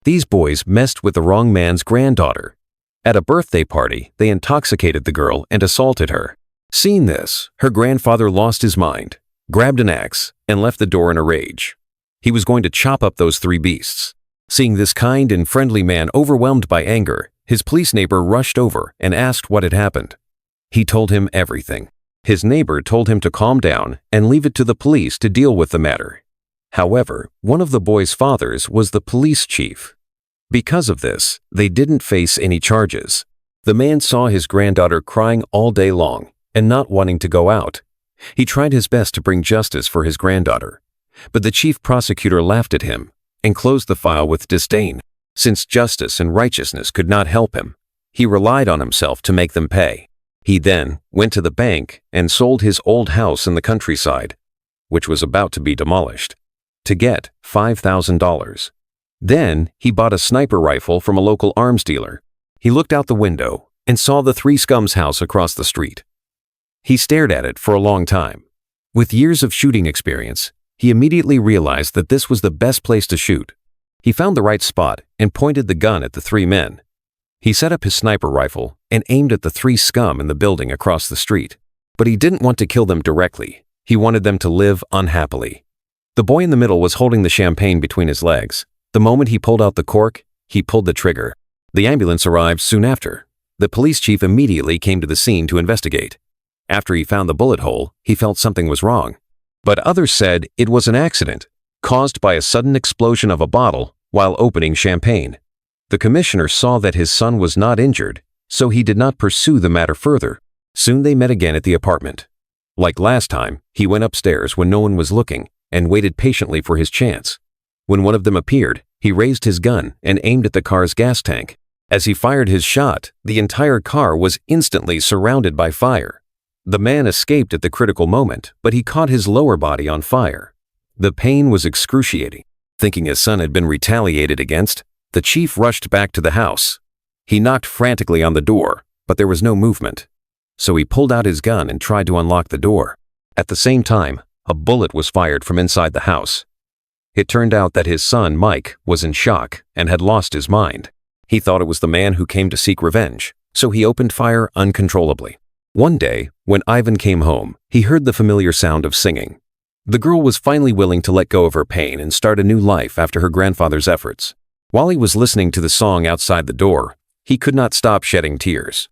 These boys messed with the wrong man's granddaughter. At a birthday party, they intoxicated the girl and assaulted her. Seeing this, her grandfather lost his mind, grabbed an axe, and left the door in a rage. He was going to chop up those three beasts. Seeing this kind and friendly man overwhelmed by anger, his police neighbor rushed over and asked what had happened. He told him everything. His neighbor told him to calm down and leave it to the police to deal with the matter. However, one of the boys' fathers was the police chief. Because of this, they didn't face any charges. The man saw his granddaughter crying all day long and not wanting to go out. He tried his best to bring justice for his granddaughter, but the chief prosecutor laughed at him and closed the file with disdain. Since justice and righteousness could not help him, he relied on himself to make them pay. He then went to the bank and sold his old house in the countryside, which was about to be demolished, to get $5,000. Then he bought a sniper rifle from a local arms dealer. He looked out the window and saw the three scums' house across the street. He stared at it for a long time. With years of shooting experience, he immediately realized that this was the best place to shoot. He found the right spot and pointed the gun at the three men. He set up his sniper rifle and aimed at the three scum in the building across the street. But he didn't want to kill them directly. He wanted them to live unhappily. The boy in the middle was holding the champagne between his legs. The moment he pulled out the cork, he pulled the trigger. The ambulance arrived soon after. The police chief immediately came to the scene to investigate. After he found the bullet hole, he felt something was wrong. But others said it was an accident, caused by a sudden explosion of a bottle while opening champagne. The commissioner saw that his son was not injured, so he did not pursue the matter further. Soon they met again at the apartment. Like last time, he went upstairs when no one was looking and waited patiently for his chance. When one of them appeared, he raised his gun and aimed at the car's gas tank. As he fired his shot, the entire car was instantly surrounded by fire. The man escaped at the critical moment, but he caught his lower body on fire. The pain was excruciating. Thinking his son had been retaliated against, the chief rushed back to the house. He knocked frantically on the door, but there was no movement. So he pulled out his gun and tried to unlock the door. At the same time, a bullet was fired from inside the house. It turned out that his son, Mike, was in shock and had lost his mind. He thought it was the man who came to seek revenge, so he opened fire uncontrollably. One day, when Ivan came home, he heard the familiar sound of singing. The girl was finally willing to let go of her pain and start a new life after her grandfather's efforts. While he was listening to the song outside the door, he could not stop shedding tears.